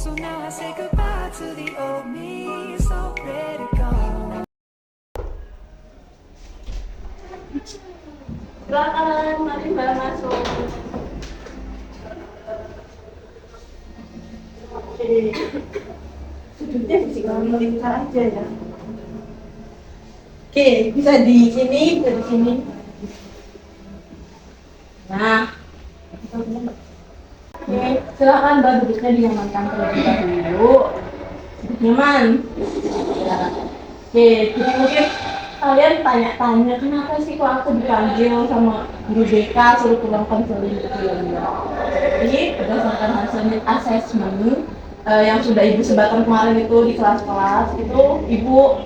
So now I say goodbye to the old me, so ready to go. Silakan, mari Mbak masuk. Oke, sudutnya di sini aja ya. Oke, bisa di sini, bisa di sini. Nah, oke, silakan Mbak duduknya diamankan terlebih dahulu. Duduk nyaman. Ya. Oke, jadi mungkin kalian tanya-tanya kenapa sih kok aku dipanggil sama guru BK suruh pulang konseling gitu ya. Jadi berdasarkan hasil assessment yang sudah ibu sebarkan kemarin itu di kelas-kelas itu ibu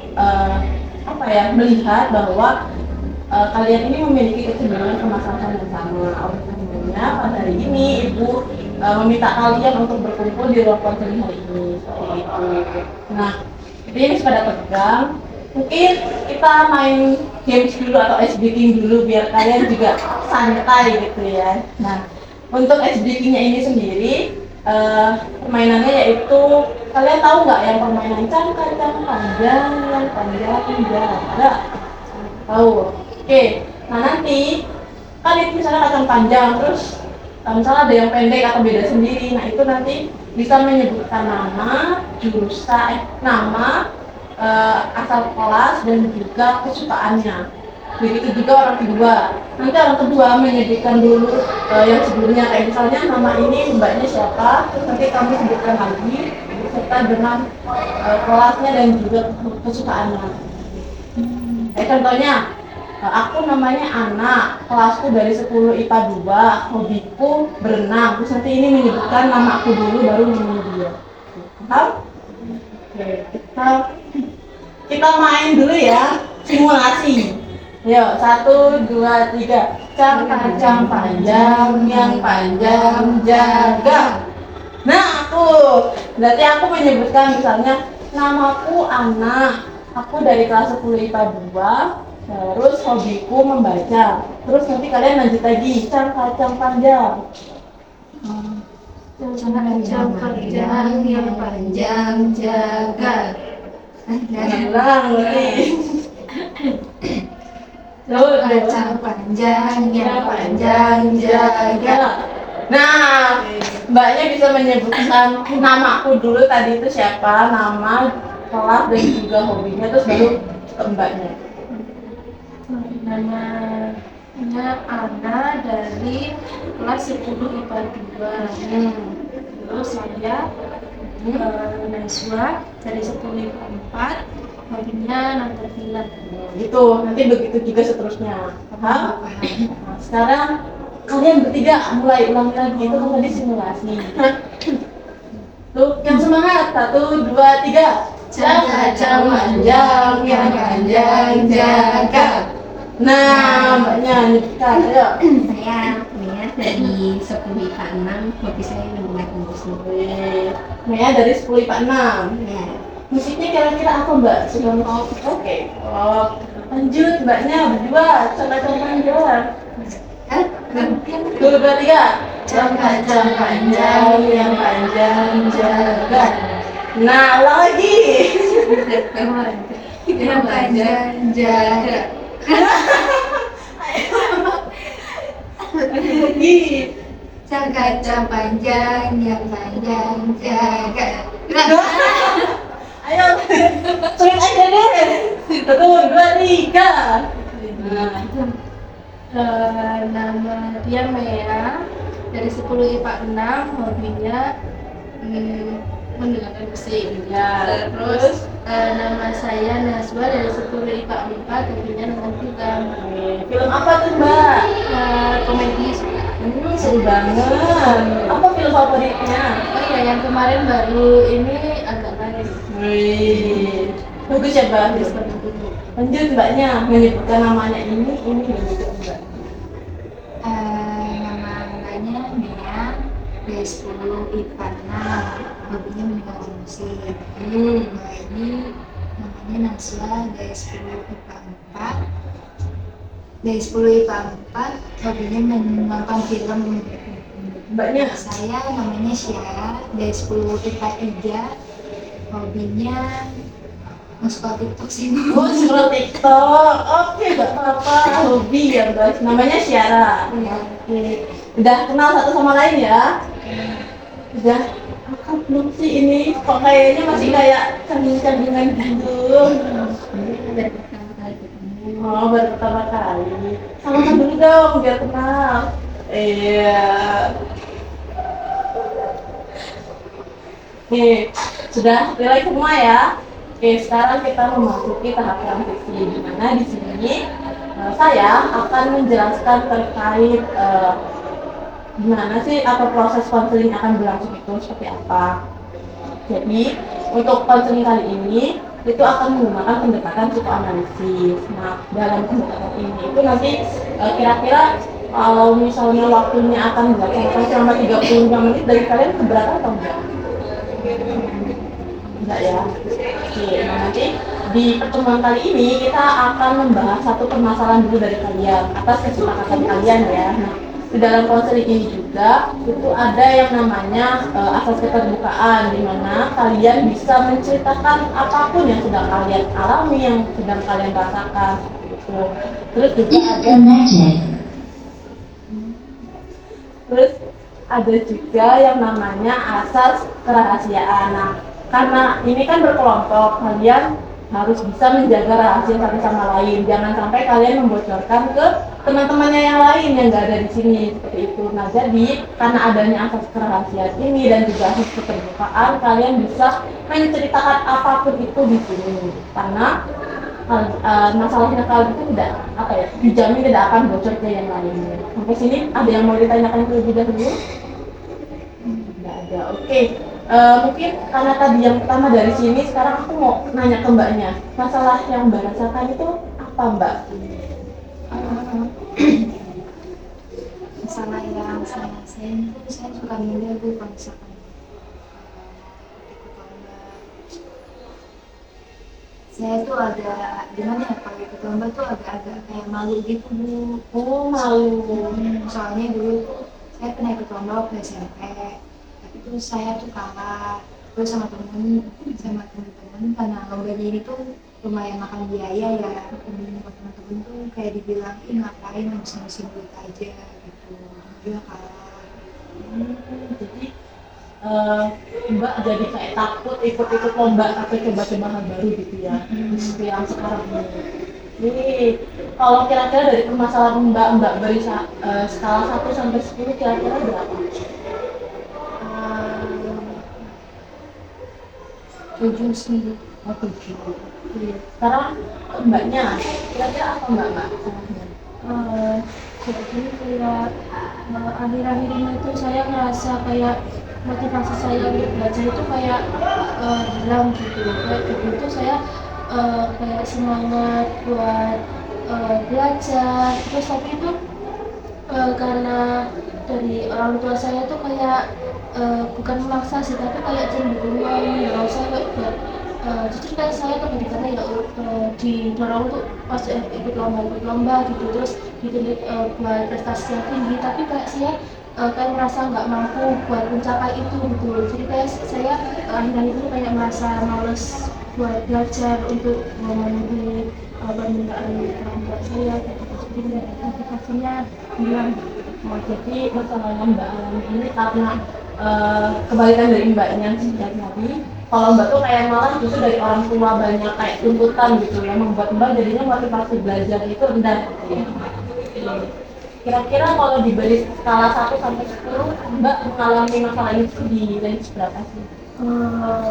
melihat bahwa kalian ini memiliki kecenderungan kemaslahan yang sama. Oleh karenanya pada hari ini ibu meminta kalian untuk berkumpul di ruang konseling hari ini seperti itu. Nah, ini pada tegang. Mungkin kita main games dulu atau ice breaking dulu biar kalian juga santai gitu ya. Nah, untuk ice breakingnya ini sendiri permainannya yaitu kalian tahu nggak yang permainan cangkang panjang yang panjang jarak? Tahu? Oke. Nah nanti kan itu misalnya kacang panjang terus misalnya ada yang pendek atau beda sendiri. Nah itu nanti bisa menyebutkan nama jurusan, nama asal kelas dan juga kesukaannya. Begitu juga orang kedua. Nanti orang kedua menyebutkan dulu yang sebelumnya kayak misalnya nama ini mbaknya siapa, terus nanti kamu sebutkan lagi beserta dengan kelasnya dan juga kesukaannya. Kayak contohnya aku namanya Ana, kelasku dari 10 IPA 2, hobiku berenang. Terus nanti ini menyebutkan nama aku dulu baru nama dia. Paham? Oke, kita main dulu ya, simulasi. Yuk, 1, 2, 3. Kacang panjang, yang panjang jaga. Nah, berarti aku menyebutkan misalnya namaku Ana, aku dari kelas 10 IPA 2, terus hobiku membaca. Terus nanti kalian lanjut lagi, kacang panjang. Kacang panjang yang panjang jaga. Ulang lagi. Kacang panjang yang panjang jaga. Nah, mbaknya bisa menyebutkan namaku dulu tadi itu siapa, nama, kelas dan juga hobinya, terus baru ke mbaknya. Namanya Ana dari kelas 10 IPA 2. Terus saya Najwa dari 10 IPA 4. Hobinya nonton film. Gitu, nanti begitu juga seterusnya. Paham? Nah, sekarang kalian bertiga mulai ulang lagi, itu kan tadi simulasi. Tuh, yang semangat, 1, 2, 3. Kacang panjang yang panjang jaga. Nah, mbaknya nyebutkan, ayo. Saya Mea dari 10 IPA 6, hobi saya mendengar musik. Mea dari 10 IPA 6. Ya, Musiknya kira-kira apa mbak? Sudah mau? Oke. Lanjut mbaknya berdua, kacang panjang. 1, 2, 3. Kacang panjang yang panjang jaga. Nah, lagi. Yang panjang jaga. Lagi. Kacang panjang yang panjang jaga. Ayo, sulit aja deh. 1, 2, 3. Nama dia Mea dari 10 IPA 6, hobinya mendengarkan musik. Ya, terus Nama saya Najwa dari 10 IPA 4, hobinya nonton film. film apa tuh mbak? Komedi suka. Seru banget. Apa film favoritnya? Oh iya, yang kemarin baru ini agak lain. Wih, bagus ya mbak. Lanjut mbaknya menyebutkan namanya ini dan juga mbak. namanya Mea dari 10 IPA 6, hobinya mendengar musik. Nah, ini namanya Najwa dari 10 IPA 4. Dari 10 IPA 4, hobinya menonton film. Mbaknya? Saya namanya Syara dari 10 IPA 3. Hobinya nge-scroll TikTok sih. Oh, scroll TikTok. Oke, nggak apa-apa. Hobi ya, guys. Namanya Syara. Iya. Oke. Udah kenal satu sama lain ya? Udah. Akan belum sih ini? Kok kayaknya masih kayak canding-candingan gitu. Dari pertama kali ketemu. Oh, baru pertama kali. Sama dulu dong, biar kenal. Iya. Oke, sudah relay semua ya. Oke, sekarang kita memasuki tahap transisi, di mana di sini saya akan menjelaskan terkait gimana sih atau proses konseling akan berlangsung itu seperti apa. Jadi untuk konseling kali ini itu akan menggunakan pendekatan psikoanalisis. Nah, dalam pendekatan ini itu nanti kira-kira kalau misalnya waktunya akan dilaksanakan selama 35 menit dari kalian keberatan atau enggak? Enggak ya. Oke, nah nanti di pertemuan kali ini kita akan membahas satu permasalahan dulu dari kalian atas kesepakatan kalian ya. Nah, di dalam konseling ini juga itu ada yang namanya asas keterbukaan, di mana kalian bisa menceritakan apapun yang sedang kalian alami, yang sedang kalian rasakan gitu. Terus juga ada juga yang namanya asas kerahasiaan. Nah, karena ini kan berkelompok, kalian harus bisa menjaga rahasia satu sama lain. Jangan sampai kalian membocorkan ke teman-temannya yang lain yang nggak ada di sini seperti itu. Nah, jadi karena adanya asas kerahasiaan ini dan juga asas keterbukaan, kalian bisa menceritakan apapun itu di sini. Karena masalahnya kalian itu tidak dijamin tidak akan bocor ke yang lainnya. Sampai sini ada yang mau ditanyakan terlebih dahulu? Tidak ada. Oke. Mungkin karena tadi yang pertama dari sini, sekarang aku mau nanya ke mbaknya. Masalah yang mbak rasakan itu apa, mbak? Masalah yang saya rasain itu saya suka minder Bu kalau misalkan ikut lomba. Saya tuh agak gimana ya kalau ikut lomba tuh agak-agak kayak malu gitu Bu. Oh, malu. Soalnya dulu tuh saya pernah ikut lomba waktu SMP, tapi tuh saya tuh kalah terus sama temen-temen karena lomba ini tuh lumayan makan biaya ya. Temen-temen tuh kayak dibilang ih ngapain ngabisin duit aja gitu, dia kalah. Jadi mbak jadi kayak takut ikut-ikut lomba atau coba-coba hal baru gitu ya. Seperti yang sekarang ini. Jadi kalau kira-kira dari permasalahan mbak beri skala 1 sampai 10 kira-kira berapa? 7 sih. Oh, 7. Sekarang mbaknya kira-kira apa mbak masalahnya? Sebetulnya kayak akhir-akhir ini tuh saya ngerasa kayak motivasi saya untuk belajar itu kayak hilang gitu. Kayak gitu saya kayak semangat buat belajar. Terus tapi itu karena dari orang tua saya tuh kayak bukan memaksa sih, tapi kayak cemburuan. Kalau saya kayak buat jujur kayak saya kepentingannya ya didorong untuk pas ikut lomba gitu, terus dituntut buat prestasi yang tinggi, tapi kayak saya kayak merasa nggak mampu buat mencapai itu gitu. Jadi kayak saya akhir-akhir itu kayak merasa males buat belajar untuk memenuhi permintaan orang tua saya gitu. Jadi motivasinya hilang. Oh, jadi masalahnya mbak alami ini karena kebalikan dari mbaknya sejak tadi. Kalau mbak tuh kayak malah justru dari orang tua banyak kayak tuntutan gitu yang membuat mbak jadinya motivasi belajar itu rendah gitu ya. Kira-kira kalau diberi skala 1 sampai 10, mbak mengalami masalah itu di range berapa sih?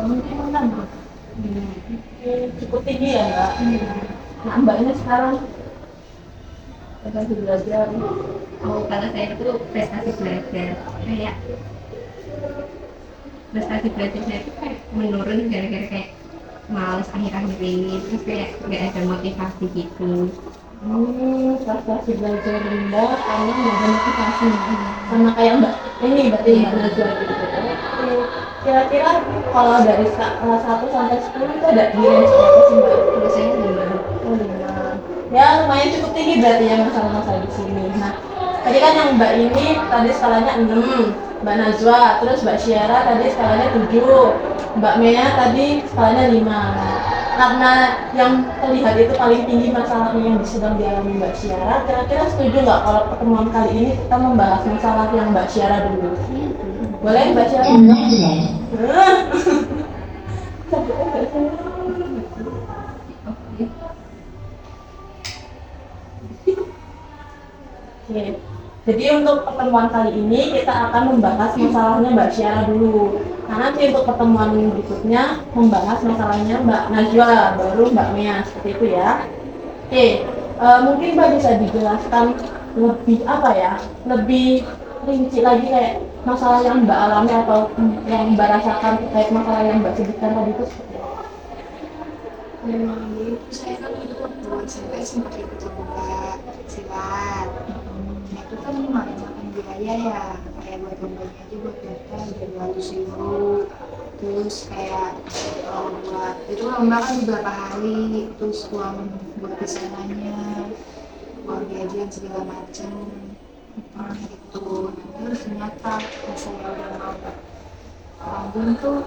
Mungkin 6. Cukup tinggi ya mbak. Nah, mbaknya sekarang prestasi belajar. Oh, kalau saya itu prestasi belajar kayak saya itu kayak menurun gara-gara kayak males akhir-akhir ini, terus kayak nggak ada motivasi gitu. Prestasi belajar rendah karena nggak ada motivasi. Sama kayak mbak ini berarti mbak belajar gitu. Oke. Kira-kira kalau dari skala 1 sampai 10 itu ada di range berapa sih mbak? Terus saya juga Oh, 5. Ya lumayan cukup tinggi berarti ya masalah-masalah di sini. Nah, tadi kan yang mbak ini tadi skalanya 6. Mbak Najwa, terus Mbak Syara tadi skalanya 7, Mbak Mea tadi skalanya 5. Karena yang terlihat itu paling tinggi masalahnya yang sedang dialami Mbak Syara, kira-kira setuju nggak kalau pertemuan kali ini kita membahas masalah yang Mbak Syara dulu? Boleh Mbak Syara? Oke. Jadi untuk pertemuan kali ini kita akan membahas masalahnya Mbak Syara dulu. Nah nanti untuk pertemuan berikutnya membahas masalahnya Mbak Najwa, baru Mbak Mea, seperti itu ya. Oke, mungkin Mbak bisa dijelaskan lebih apa ya, lebih rinci lagi kayak masalah yang Mbak alami atau yang Mbak rasakan terkait masalah yang Mbak sebutkan tadi itu seperti apa? Jadi itu saya kan itu waktu SMP sempat ikut lomba silat. Nah itu kan makan biaya ya, kayak buat lombanya aja buat daftar 200.000. Terus kayak buat itu lomba kan beberapa hari, terus uang buat kesananya, uang jajan segala macam. Itu terus ternyata pas saya udah mau tanggung tuh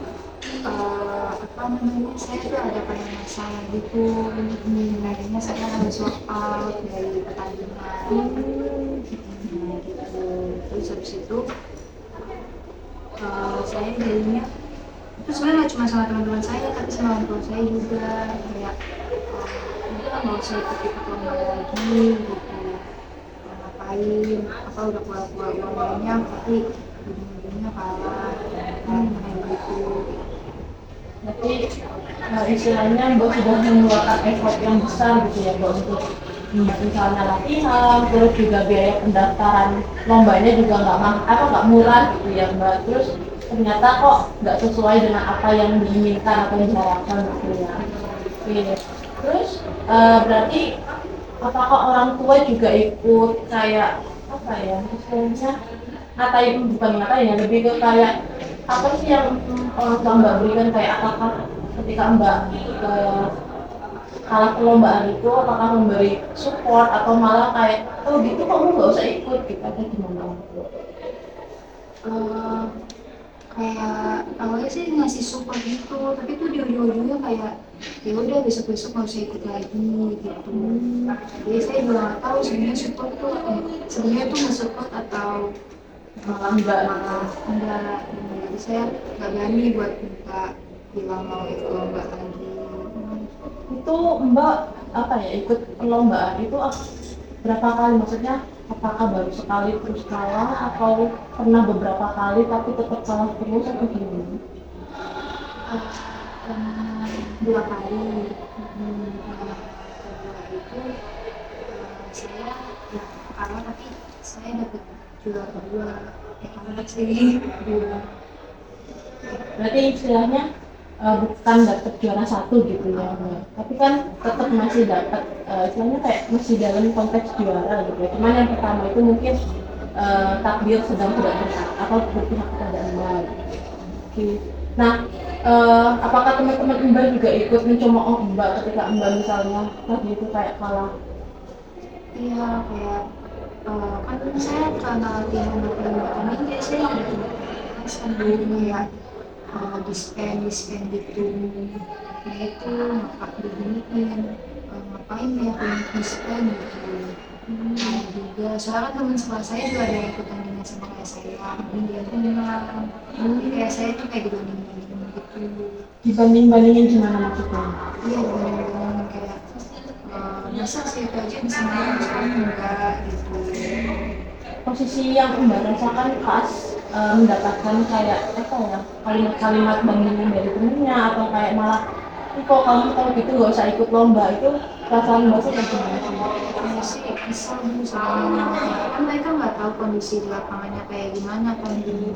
apa namanya, saya tuh ada kayak masalah gitu. Akhirnya saya harus walk out dari pertandingan. Gitu. Terus habis itu saya jadinya itu sebenarnya nggak cuma sama teman-teman saya tapi sama orang tua saya juga, kayak udah nggak usah ikut-ikut lomba lagi gitu, ngapain apa udah keluar uang banyak tapi ujung-ujungnya kalah kayak gitu. Berarti istilahnya Mbak sudah mengeluarkan effort yang besar gitu ya Mbak untuk misalnya latihan, terus juga biaya pendaftaran lombanya juga nggak murah gitu ya Mbak. Terus ternyata kok nggak sesuai dengan apa yang diinginkan atau diharapkan gitu ya. Oke. Terus berarti apakah orang tua juga ikut kayak apa ya istilahnya bukan ngatain ya, lebih ke kayak apa sih yang orang tua Mbak berikan, kayak apakah ketika Mbak kalah perlombaan itu apakah memberi support atau malah kayak oh gitu kamu nggak usah ikut gitu atau gimana? Kayak awalnya sih ngasih support gitu, tapi tuh di ujung-ujungnya kayak ya udah besok-besok nggak usah ikut lagi gitu. Jadi saya juga nggak tahu sebenarnya support tuh sebenarnya tuh nggak support atau malah enggak. Jadi saya nggak berani buat minta bilang mau ikut lomba lagi. Itu Mbak apa ya ikut perlombaan itu berapa kali, maksudnya apakah baru sekali terus kalah atau pernah beberapa kali tapi tetap kalah terus atau gimana? Dua kali. Kedua itu saya ya kalah tapi saya dapat juara kedua. Kalah sih. Berarti istilahnya bukan dapat juara 1 gitu ya Mbak. Tapi kan tetap masih dapat istilahnya kayak masih dalam konteks juara gitu ya. Cuman yang pertama itu mungkin takdir sedang tidak berpihak atau berpihak kepada Mbak. Oke. Nah, apakah teman-teman Mbak juga ikut mencemooh Mbak ketika Mbak misalnya tadi itu kayak kalah? Iya, kayak kan saya karena latihan perlombaan ini jadi saya sambil kayak dispen gitu. Nah itu ngapa diginiin, ngapain ya dispen gitu. Nah juga soalnya kan teman sekolah saya juga ada yang ikutan dengan sama kayak saya, dia pun menang. Jadi kayak saya tuh kayak dibanding-bandingin gitu. Dibanding-bandingin gimana maksudnya? Iya dibanding-bandingin kayak masa sih itu aja bisa menang sekarang enggak gitu. Posisi yang Mbak rasakan pas mendapatkan kayak apa ya kalimat-kalimat bandingan dari temennya atau kayak malah kok kamu kalau gitu nggak usah ikut lomba, itu perasaan Mbak sih kayak gimana sih? Saya sih kesal sebenarnya, kan mereka nggak tahu kondisi di lapangannya kayak gimana kan, jadi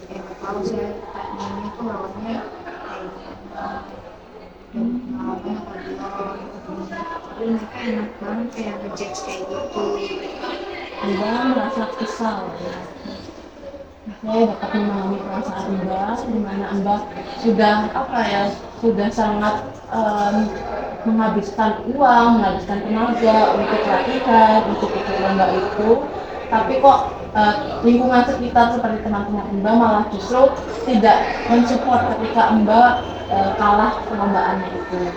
kayak nggak tahu saya tadinya tuh lawannya kayak gimana dan pengalaman apa belum, tapi mereka enak banget kayak ngejudge kayak gitu. Mbak merasa kesal ya. Saya dapat memahami perasaan Mbak, di mana Mbak sudah apa ya, sudah sangat menghabiskan uang, menghabiskan tenaga untuk latihan, untuk ikut lomba itu, tapi kok lingkungan sekitar seperti teman-teman Mbak malah justru tidak mensupport ketika Mbak kalah perlombaannya itu.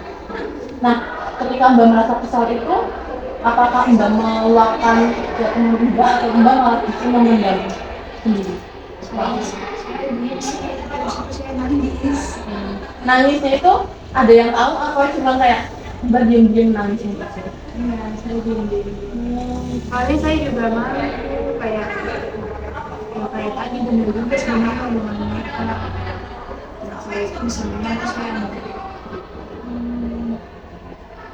Nah, ketika Mbak merasa kesal itu, apakah Mbak meluapkan ke teman Mbak atau Mbak malah justru memendam sendiri? Saya nangis. Nangisnya itu ada yang tahu atau cuma kayak Mbak diem-diem nangis gitu? Iya, saya diem-diem. Soalnya saya juga malu kayak kayak tadi bener juga sebenarnya dengan mereka. Nah, saya itu bisa menang, saya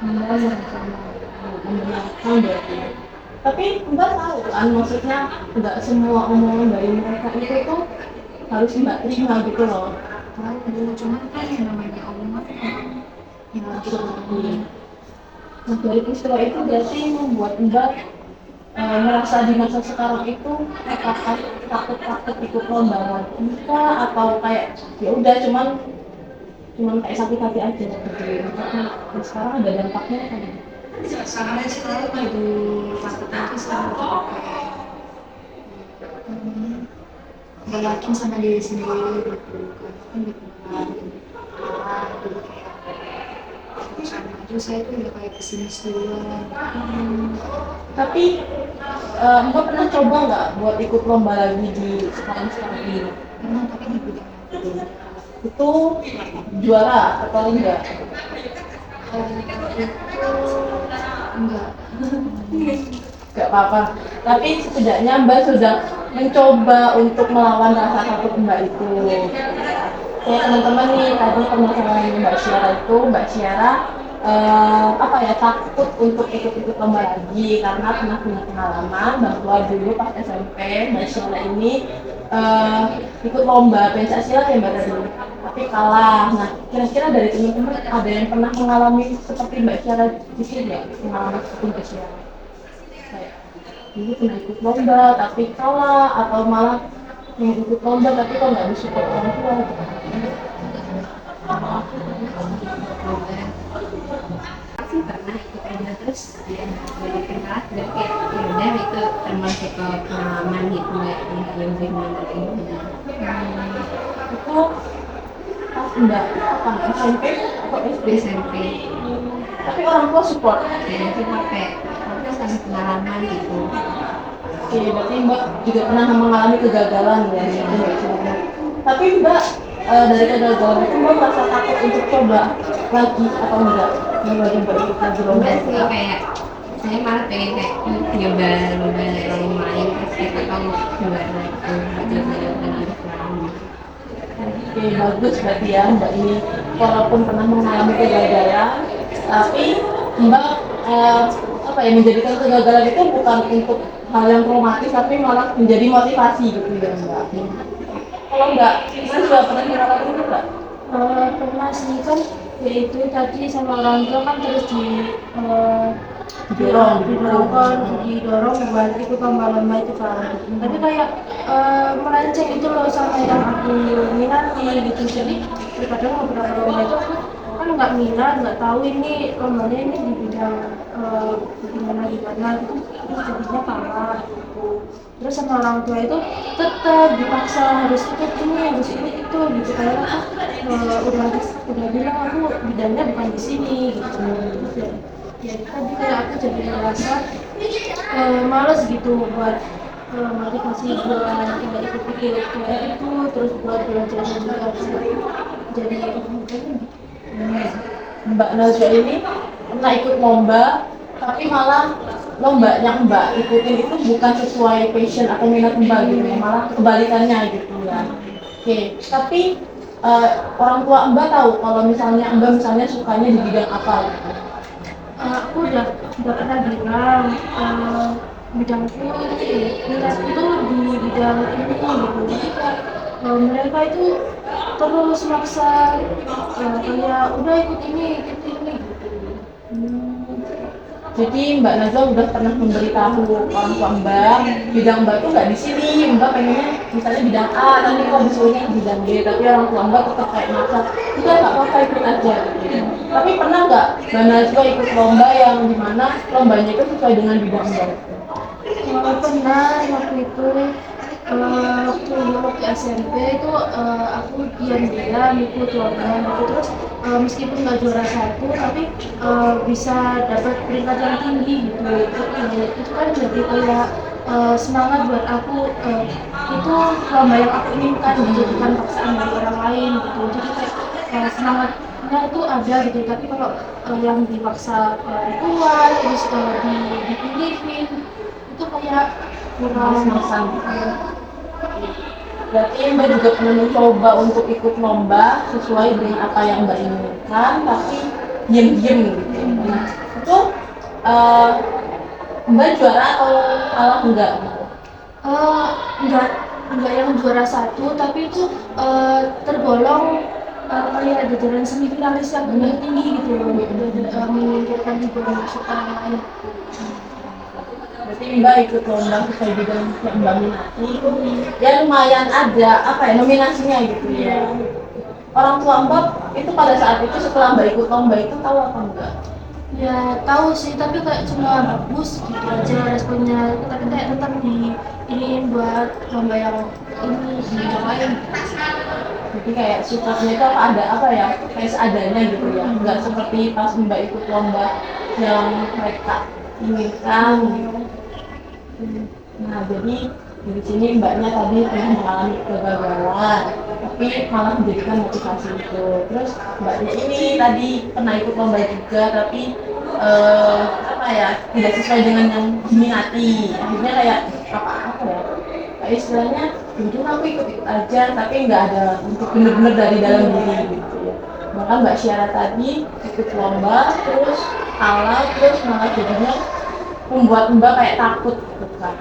membayar sama Mendengarkan berarti. Tapi Mbak tahu kan, maksudnya nggak semua omongan dari mereka itu tuh harus Mbak terima gitu loh. tahu dulu, cuman kan yang namanya omongan yang lagi Nah, dari peristiwa itu berarti membuat Mbak merasa di masa sekarang itu apakah takut ikut lomba lagi kah, atau kayak ya udah cuman kayak sakit hati aja gitu. Tapi sekarang ada dampaknya kan? sekarang jadi takut aja sama kayak nggak yakin sama diri sendiri gitu karena kan jadi kayak sama aja saya tuh udah kayak pesimis duluan. Tapi Mbak pernah coba nggak buat ikut lomba lagi di sekarang ini? Karena tapi di bidang Itu juara atau enggak? itu enggak. Gak apa-apa. Tapi setidaknya Mbak sudah mencoba untuk melawan rasa takut Mbak itu. Kayak teman-teman nih, tadi permasalahan Mbak Syara itu, Mbak Syara takut untuk ikut-ikut lomba lagi karena pernah punya pengalaman bahwa dulu pas SMP Mbak Syara ini ikut lomba pencaksilat ya Mbak tadi, tapi kalah. Nah, kira-kira dari teman-teman ada yang pernah mengalami seperti Mbak Syara di sini ya, pengalaman seperti Mbak Syara? Kayak dulu pernah ikut lomba tapi kalah, atau malah yang ikut lomba tapi kok nggak disupport orang tua gitu. Sih pernah ikut lomba terus dari kelas dan kayak ya udah itu termasuk ke pengalaman gitu nggak yang benar ini. Itu pas Mbak apa SMP atau SD? SMP Tapi orang tua support. dan itu pakai sampai pengalaman gitu. Oke, berarti Mbak juga pernah mengalami kegagalan ya. Tapi Mbak dari kegagalan itu Mbak merasa takut untuk coba lagi atau enggak? Mbak ikut lagi lomba? Enggak sih, kayak saya malah pengen kayak nyoba lomba yang lain terus kita tahu coba lagi coba lagi. Oke, bagus berarti ya Mbak ini walaupun pernah mengalami kegagalan, tapi Mbak menjadikan kegagalan itu bukan untuk hal yang traumatis, tapi malah menjadi motivasi gitu ya Mbak. Kalau Mbak, Mbak juga pernah mengalami itu Mbak? Pernah sih kan, yaitu tadi sama orang tua kan terus didorong buat ikut lomba-lomba itu kan. Tapi kayak melenceng itu loh sama yang aku minati gitu. Jadi daripada ngobrol lomba itu aku kan nggak minat, nggak tahu ini lombanya ini di bidang gimana gitu, terus jadinya kalah gitu. Terus sama orang tua itu tetap dipaksa harus ikut ini, harus ikut itu gitu, kayak udah bilang aku bidangnya bukan di sini gitu. Ya tadi kayak aku jadi merasa males gitu buat motivasi buat ikut kayak itu, terus buat belajar juga jadi Mbak Najwa ini pernah ikut lomba, tapi malah lomba yang Mbak ikutin itu bukan sesuai passion atau minat Mbak gitu, malah kebalikannya gitu ya. Oke, tapi orang tua Mbak tahu kalau misalnya Mbak sukanya di bidang apa gitu? aku udah pernah bilang bidangku minat itu di bidang ini gitu. Jadi kayak mereka itu terus maksa kayak udah ikut ini gitu. Jadi Mbak Najwa udah pernah memberitahu orang tua Mbak, bidang Mbak tuh nggak di sini, Mbak pengennya misalnya bidang A, tapi kok disuruhnya bidang B, tapi orang tua Mbak tetap kayak maksa, udah nggak apa-apa ikut aja. Gitu. Tapi pernah nggak Mbak Najwa ikut lomba yang dimana lombanya itu sesuai dengan bidang Mbak? Pernah waktu itu waktu SMP itu aku diam-diam ikut lomba gitu. Terus meskipun nggak juara satu tapi bisa dapat peringkat yang tinggi gitu. Itu kan jadi kayak semangat buat aku, itu lomba yang aku inginkan gitu, bukan paksaan dari orang lain gitu. Jadi kayak semangatnya itu ada gitu. Tapi kalau yang dipaksa keluar terus dipilihin itu kayak kurang. Males-malesan gitu. Berarti Mbak juga pernah mencoba untuk ikut lomba sesuai dengan apa yang Mbak inginkan, tapi diem-diem gitu. Nah, itu Mbak juara atau kalah enggak? Eh, enggak enggak yang juara satu, tapi itu tergolong kayak jajaran semifinalis yang paling tinggi gitu loh. Menyingkirkan juga masuk orang lain. Berarti Mbak ikut lomba sesuai dengan yang Mbak minati. Ya lumayan ada apa ya nominasinya gitu ya. Orang tua Mbak itu pada saat itu setelah Mbak ikut lomba itu tahu apa enggak? Ya tahu sih, tapi kayak cuma bagus gitu aja responnya. Tapi kayak tetap diinin buat lomba yang ini yang lain. Jadi kayak supportnya itu ada apa ya kayak seadanya gitu ya, nggak seperti pas Mbak ikut lomba yang mereka inginkan. Nah jadi dari sini Mbaknya tadi pernah mengalami kegagalan, tapi malah menjadikan motivasi itu. Terus Mbaknya ini tadi pernah ikut lomba juga, tapi apa ya tidak sesuai dengan yang diminati. Akhirnya kayak apa ya? Kayak istilahnya mungkin aku ikut aja tapi nggak ada untuk bener-bener dari dalam diri gitu ya. Maka Mbak Syara tadi ikut lomba terus kalah, terus malah jadinya membuat Mbak kayak takut gitu kan.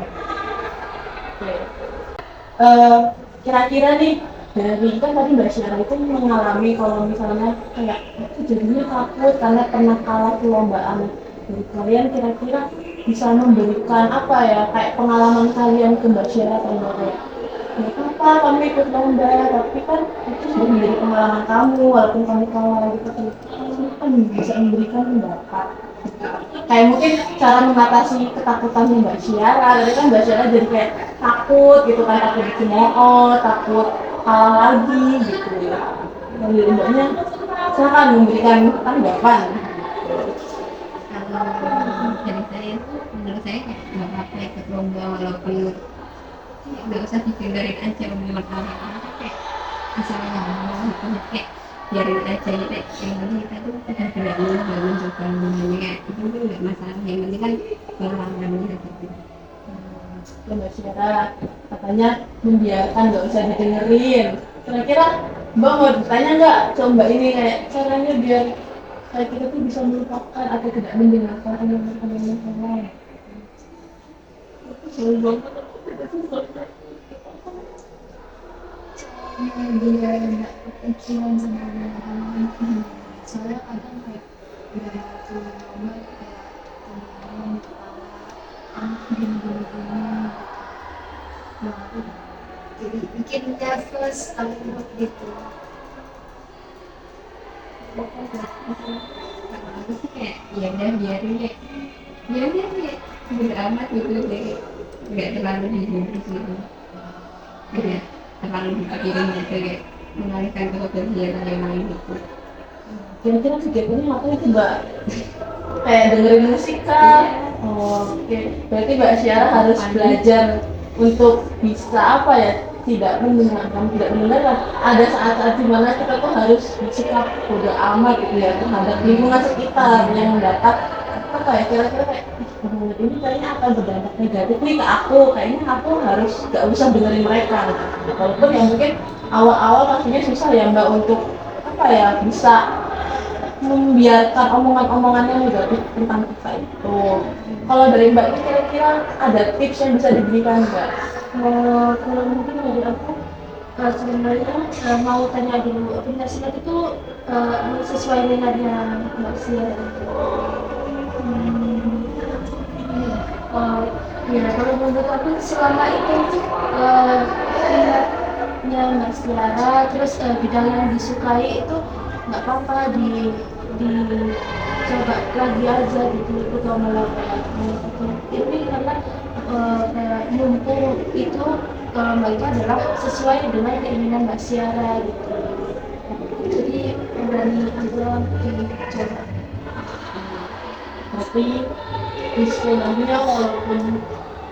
Oke. Kira-kira nih dari kan tadi Mbak Syara itu mengalami kalau misalnya kayak aku jadinya takut karena pernah kalah perlombaan. Dari kalian kira-kira bisa memberikan apa ya kayak pengalaman kalian ke Mbak Syara atau Mbak kayak nggak apa kamu ikut lomba tapi kan itu sudah menjadi pengalaman kamu walaupun kamu kalah gitu kamu kan bisa memberikan pendapat kayak mungkin cara mengatasi ketakutan Mbak Syara. Tadi kan Mbak Syara jadi kayak takut gitu kan, takut dicemooh, takut kalah lagi gitu ya. Dan dari Mbaknya silakan memberikan tanggapan. Kalau dari saya tuh menurut saya kayak nggak apa-apa ikut lomba walaupun nggak usah dihindarin aja omongan orang kayak asal ngomong gitu kayak biarin aja gitu yang penting kita tuh udah berani mencoba namanya kayak itu tuh nggak masalah yang penting kan pengalamannya gitu. Ya Mbak Syara katanya membiarkan nggak usah didengerin. Kira-kira Mbak mau ditanya nggak coba ini kayak caranya biar kayak kita tuh bisa melupakan atau tidak mendengarkan omongan-omongan orang lain. Biar nggak kepikiran sama orang. Soalnya kadang kayak udah tuh lomba kayak temen ketawa gini jadi bikin nervous takut gitu. Kalau aku sih kayak ya udah biarin kayak ya udah kayak bodo amat gitu kayak nggak terlalu dihibur gitu kayak terlalu dipikirin gitu kayak mengalihkan ke kegiatan yang lain gitu. Kira-kira kegiatannya apa itu Mbak? Kayak dengerin musik kan? Oke, berarti Mbak Syara harus belajar untuk bisa apa ya tidak mendengarkan. Ada saat-saat dimana kita tuh harus bersikap bodo amat gitu ya terhadap lingkungan sekitar yang dapat apa ya kira-kira kayak menurut ini kayaknya akan berdampak negatif nih ke aku, kayaknya aku harus gak usah dengerin mereka gitu. Walaupun ya mungkin awal-awal pastinya susah ya Mbak untuk apa ya bisa membiarkan omongan-omongan yang negatif tentang kita itu. Kalau dari Mbak ini kira-kira ada tips yang bisa diberikan Mbak? Kalau mungkin dari aku sebenarnya mau tanya dulu pencak itu sesuai minatnya Mbak Syara. Ya kalau menurut aku selama itu minatnya Mbak Syara terus bidang yang disukai itu nggak apa-apa dicoba lagi aja gitu ikut lomba-lomba lagi gitu. Ini karena kayak mumpung itu lomba itu adalah sesuai dengan keinginan Mbak Syara gitu. Jadi berani aja dicoba. Tapi istilahnya walaupun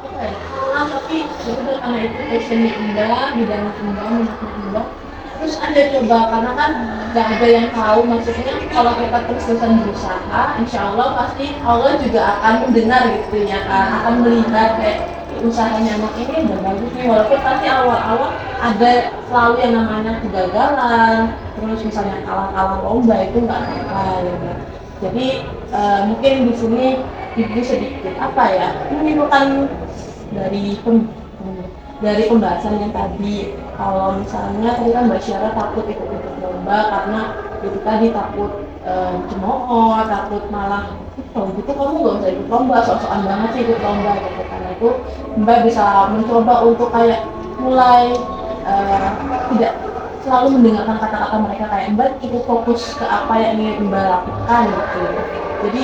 apa ya, tapi ya udah karena itu passionnya Mbak, bidang Mbak, minatnya Mbak, terus Anda coba karena kan nggak ada yang tahu, maksudnya kalau kita terus-terusan berusaha, insya Allah pasti Allah juga akan mendengar gitu ya kan, akan melihat kayak usahanya anak ini udah bagus nih, walaupun pasti awal-awal ada selalu yang namanya kegagalan, terus misalnya kalah-kalah lomba itu nggak apa-apa ya kan. Jadi mungkin di sini ibu sedikit apa ya menyimpulkan dari dari pembahasan yang tadi, kalau misalnya tadi kan Mbak Syara takut ikut lomba karena itu tadi takut cemooh, takut malah kalau gitu kamu gak usah ikut lomba, sok-sokan banget sih ikut lomba gitu. Karena itu Mbak bisa mencoba untuk kayak mulai tidak selalu mendengarkan kata-kata mereka, kayak Mbak cukup fokus ke apa yang ingin Mbak lakukan gitu. Jadi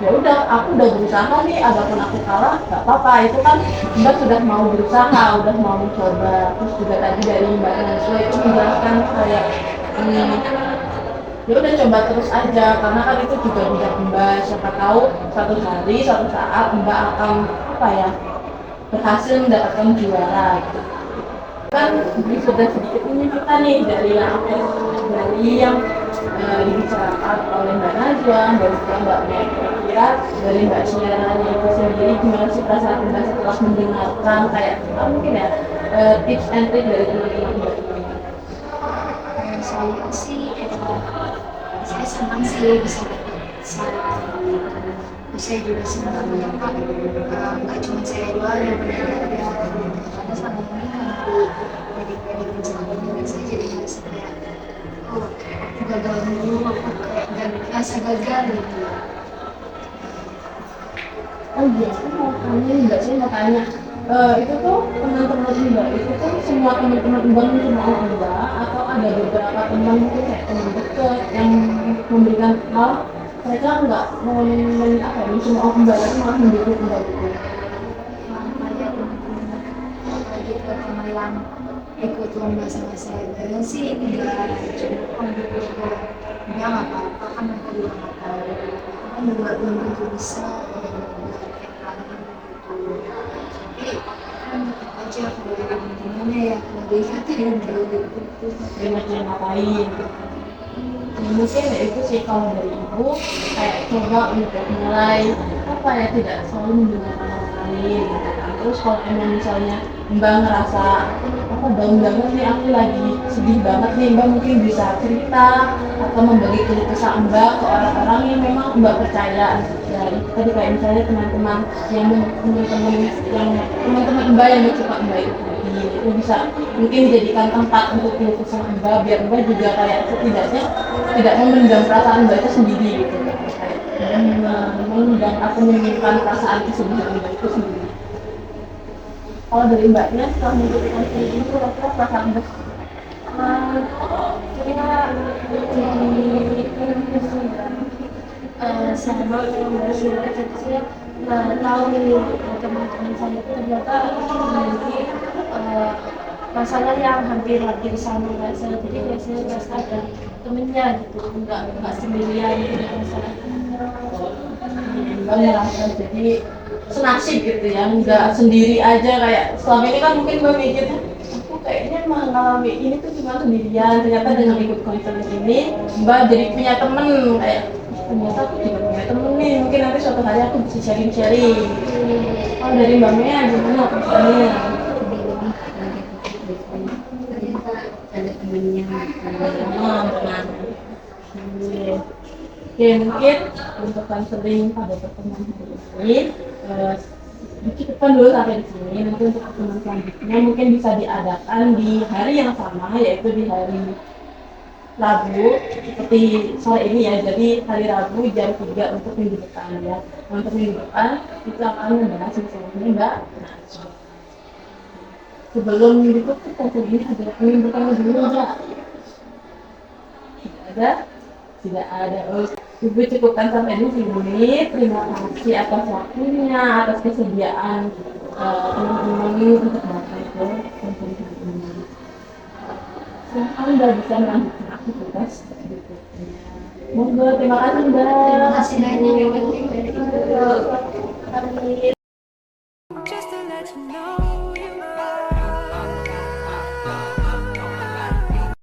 ya udah, aku udah berusaha nih, adapun aku kalah nggak apa-apa, itu kan Mbak sudah mau berusaha, udah mau mencoba. Terus juga tadi dari Mbak Najwa itu menjelaskan kayak ya udah coba terus aja, karena kan itu juga bidang Mbak, siapa tahu suatu hari suatu saat Mbak akan apa ya berhasil mendapatkan juara gitu. Kan sudah sedikit menyimpulkan nih dari yang dibicarakan oleh Mbak Najwa dan juga Mbak Mia, kira-kira dari Mbak Syara itu sendiri gimana sih perasaan Mbak setelah mendengarkan kayak mungkin ya tips and trick dari teman-teman Mbak ini? Saya sih saya senang sih bisa saran. Saya juga senang nggak cuma saya doang yang belajar, karena selama ini kan dari penjelasan saya jadi merasa kayak gagal mulu, aku kayak nggak merasa gagal gitu. Oh iya, aku mau tanya Mbak, saya mau tanya itu tuh teman-teman Mbak itu tuh semua teman-teman Mbak cuma Mbak atau ada beberapa teman mungkin kayak teman dekat yang memberikan hal mereka nggak mau cuma Mbak tapi malah mendukung Mbak gitu. Lagi pertama yang ikut lomba sama saya sih enggak, cuma dia nggak apa-apa kan, mereka juga nggak tahu kan juga belum tentu bisa tapi kan tetap aja kalau gimana ya kalau dikatain kayak gitu Banyak yang ngapain mungkin ya itu sih kalau dari ibu kayak coba untuk mulai apa ya tidak selalu mendengarkan orang lain gitu kan. Terus kalau emang misalnya Mbak ngerasa apa down banget nih, aku lagi sedih banget nih, Mbak mungkin bisa cerita atau membagi keluh kesah Mbak ke orang-orang yang memang Mbak percaya ya. Itu tadi kayak misalnya teman-teman teman-teman Mbak yang suka Mbak itu bisa mungkin dijadikan tempat untuk keluh kesah Mbak, biar Mbak juga kayak setidaknya tidak memendam perasaan Mbak itu sendiri gitu, kayak memendam atau menyimpan perasaan kesedihan Mbak itu sendiri. Kalau dari Mbaknya setelah mengikuti konseling itu kira-kira perasaan Mbak sama Mbak Syara, jadi saya tahu teman-teman saya itu ternyata memiliki masalah yang hampir sama kayak saya, jadi biasanya nggak ada temennya gitu, nggak sendirian gitu masalah. Mbak merasa jadi senasib gitu ya, nggak sendiri aja. Kayak selama ini kan mungkin Mbak mikirnya aku kayaknya mengalami ini tuh cuma sendirian, ternyata dengan ikut konseling ini Mbak jadi punya temen, kayak ternyata aku juga punya temen nih, mungkin nanti suatu hari aku bisa sharing-sharing. Kalau dari Mbak Mia gimana perasaannya? Ternyata ada temennya teman. Oke, mungkin untuk konseling pada pertemuan hari ini dicukupkan dulu sampai di sini. Nanti untuk pertemuan selanjutnya mungkin bisa diadakan di hari yang sama, yaitu di hari Rabu seperti sore ini ya. Jadi hari Rabu jam 3 untuk minggu depan ya. Untuk minggu depan kita akan membahas misalnya Mbak. Sebelum itu kita ini ada ingin bertanya dulu Mbak. Tidak ada. Ibu cukupkan sampai di sini. Terima kasih atas waktunya, atas kesediaan teman-teman untuk datang ke konferensi hari ini. Silahkan Mbak bisa melanjutkan aktivitas berikutnya. Monggo, terima kasih Mbak. Terima kasih banyak.